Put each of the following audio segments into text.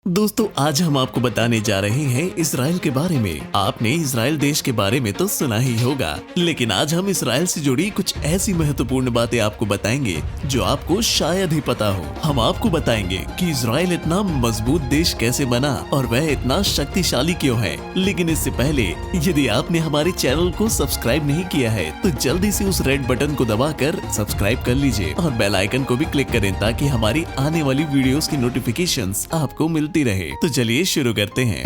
दोस्तों आज हम आपको बताने जा रहे हैं इजराइल के बारे में। आपने इजराइल देश के बारे में तो सुना ही होगा, लेकिन आज हम इजराइल से जुड़ी कुछ ऐसी महत्वपूर्ण बातें आपको बताएंगे जो आपको शायद ही पता हो। हम आपको बताएंगे कि इजराइल इतना मजबूत देश कैसे बना और वह इतना शक्तिशाली क्यों है। लेकिन इससे पहले यदि आपने हमारे चैनल को सब्सक्राइब नहीं किया है तो जल्दी से उस रेड बटन को दबाकर सब्सक्राइब कर लीजिए और बेल आइकन को भी क्लिक करें ताकि हमारी आने वाली वीडियोस की नोटिफिकेशंस आपको मिलती रहे। तो चलिए शुरू करते हैं।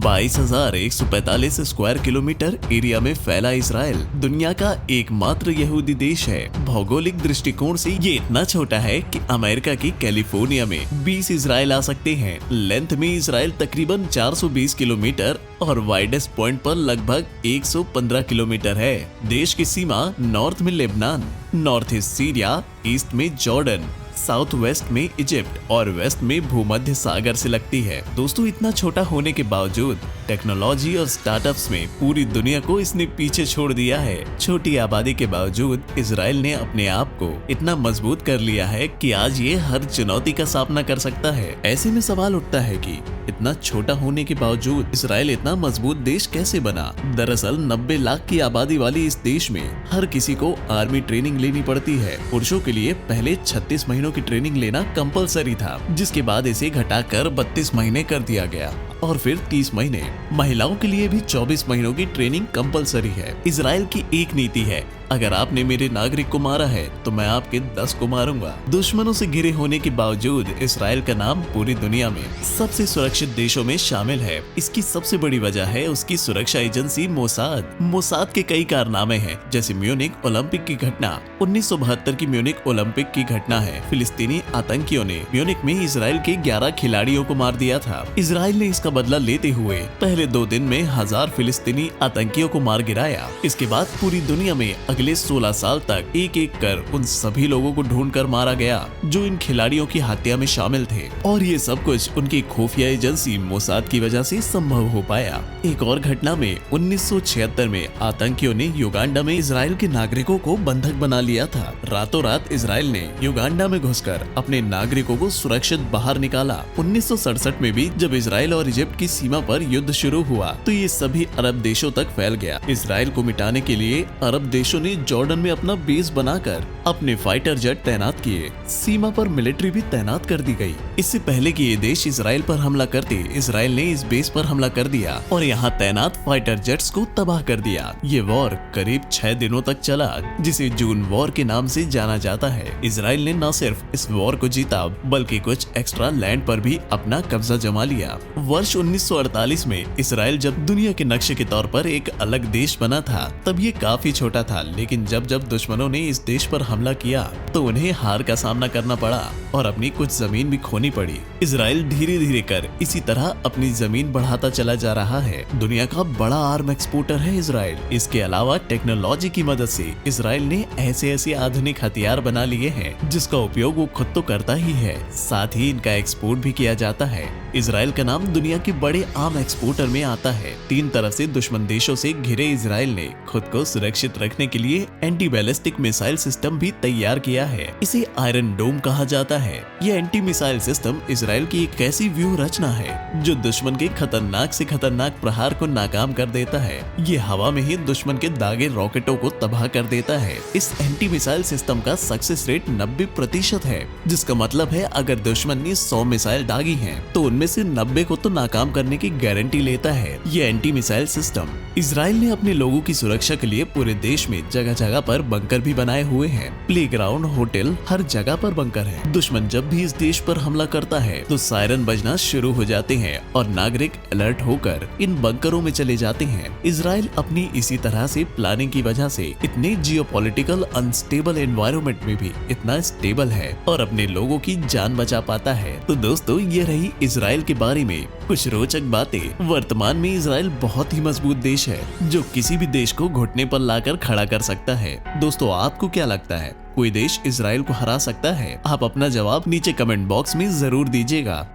22,145 स्क्वायर किलोमीटर एरिया में फैला इजराइल दुनिया का एकमात्र यहूदी देश है। भौगोलिक दृष्टिकोण से ये इतना छोटा है कि अमेरिका की कैलिफोर्निया में 20 इजराइल आ सकते हैं। लेंथ में इजराइल तकरीबन 420 किलोमीटर और वाइडेस्ट पॉइंट पर लगभग 115 किलोमीटर है। देश की सीमा नॉर्थ में Lebanon, north east Syria, east में जॉर्डन, साउथ वेस्ट में इजिप्ट और वेस्ट में भूमध्य सागर से लगती है। दोस्तों इतना छोटा होने के बावजूद टेक्नोलॉजी और स्टार्टअप्स में पूरी दुनिया को इसने पीछे छोड़ दिया है। छोटी आबादी के बावजूद इजराइल ने अपने आप को इतना मजबूत कर लिया है कि आज ये हर चुनौती का सामना कर सकता है। ऐसे में सवाल उठता है कि इतना छोटा होने के बावजूद इजराइल इतना मजबूत देश कैसे बना। दरअसल 90 लाख की आबादी वाली इस देश में हर किसी को आर्मी ट्रेनिंग लेनी पड़ती है। पुरुषों के लिए पहले 36 महीनों की ट्रेनिंग लेना कंपलसरी था, जिसके बाद इसे घटाकर 32 महीने कर दिया गया और फिर 30 महीने। महिलाओं के लिए भी 24 महीनों की ट्रेनिंग कंपलसरी है। इजराइल की एक नीति है, अगर आपने मेरे नागरिक को मारा है तो मैं आपके 10 को मारूंगा। दुश्मनों से घिरे होने के बावजूद इजराइल का नाम पूरी दुनिया में सबसे सुरक्षित देशों में शामिल है। इसकी सबसे बड़ी वजह है उसकी सुरक्षा एजेंसी मोसाद। मोसाद के कई कारनामे हैं, जैसे म्यूनिक ओलंपिक की घटना। 1972 की म्यूनिक ओलंपिक की घटना है। फिलिस्तीनी आतंकियों ने म्यूनिक में इजराइल के 11 खिलाड़ियों को मार दिया था। इजराइल ने इसका बदला लेते हुए पहले 2 दिन में 1000 फिलिस्तीनी आतंकियों को मार गिराया। इसके बाद पूरी दुनिया में अगले 16 साल तक एक एक कर उन सभी लोगों को ढूंढकर मारा गया जो इन खिलाड़ियों की हत्या में शामिल थे, और ये सब कुछ उनकी खुफिया एजेंसी मोसाद की वजह से संभव हो पाया। एक और घटना में 1976 में आतंकियों ने युगांडा में इजराइल के नागरिकों को बंधक बना लिया था। रातों रात इजराइल ने युगांडा में घुसकर अपने नागरिकों को सुरक्षित बाहर निकाला। 1967 में भी जब इजराइल और इजिप्ट की सीमा पर युद्ध शुरू हुआ तो ये सभी अरब देशों तक फैल गया। इजराइल को मिटाने के लिए अरब देशों ने जॉर्डन में अपना बेस बनाकर अपने फाइटर जेट तैनात किए। सीमा पर मिलिट्री भी तैनात कर दी गई। इससे पहले कि ये देश इजराइल पर हमला करते, इजराइल ने इस बेस पर हमला कर दिया और यहाँ तैनात फाइटर जेट्स को तबाह कर दिया। ये वॉर करीब 6 दिनों तक चला, जिसे जून वॉर के नाम से जाना जाता है। इजराइल ने न सिर्फ इस वॉर को जीता बल्कि कुछ एक्स्ट्रा लैंड पर भी अपना कब्जा जमा लिया। वर्ष 1948 में इजराइल जब दुनिया के नक्शे के तौर पर एक अलग देश बना था, तब ये काफी छोटा था, लेकिन जब दुश्मनों ने इस देश पर हमला किया तो उन्हें हार का सामना करना पड़ा और अपनी कुछ जमीन भी खोनी पड़ी। इजराइल धीरे धीरे कर इसी तरह अपनी जमीन बढ़ाता चला जा रहा है। दुनिया का बड़ा आर्म एक्सपोर्टर है इजराइल। इसके अलावा टेक्नोलॉजी की मदद से इजराइल ने ऐसे आधुनिक हथियार बना लिए हैं जिसका उपयोग वो खुद तो करता ही है, साथ ही इनका एक्सपोर्ट भी किया जाता है। इजराइल का नाम दुनिया के बड़े आर्म एक्सपोर्टर में आता है। 3 तरफ से दुश्मन देशों से घिरे इजराइल ने खुद को सुरक्षित रखने के लिए एंटी बैलिस्टिक मिसाइल सिस्टम भी तैयार किया है। इसे आयरन डोम कहा जाता है। यह एंटी मिसाइल सिस्टम इजराइल की एक ऐसी व्यूह रचना है जो दुश्मन के खतरनाक से खतरनाक प्रहार को नाकाम कर देता है। ये हवा में ही दुश्मन के दागे रॉकेटों को तबाह कर देता है। इस एंटी मिसाइल सिस्टम का सक्सेस रेट 90% है, जिसका मतलब है अगर दुश्मन ने 100 मिसाइल दागी हैं, तो उनमें से 90 को तो नाकाम करने की गारंटी लेता है ये एंटी मिसाइल सिस्टम। इजराइल ने अपने लोगों की सुरक्षा के लिए पूरे देश में जगह जगह पर बंकर भी बनाए हुए हैं। प्लेग्राउंड, होटल, हर जगह पर बंकर है। दुश्मन जब भी इस देश पर हमला करता है तो सायरन बजना शुरू हो जाते हैं और नागरिक अलर्ट होकर इन बंकरों में चले जाते हैं। इजराइल अपनी इसी तरह से प्लानिंग की वजह से इतने जियोपॉलिटिकल अनस्टेबल एनवायरनमेंट में भी इतना स्टेबल है और अपने लोगों की जान बचा पाता है। तो दोस्तों ये रही इजराइल के बारे में कुछ रोचक बातें। वर्तमान में इजराइल बहुत ही मजबूत देश है जो किसी भी देश को घुटने पर लाकर खड़ा कर सकता है। दोस्तों आपको क्या लगता है, कोई देश इजराइल को हरा सकता है? आप अपना जवाब नीचे कमेंट बॉक्स में जरूर दीजिएगा।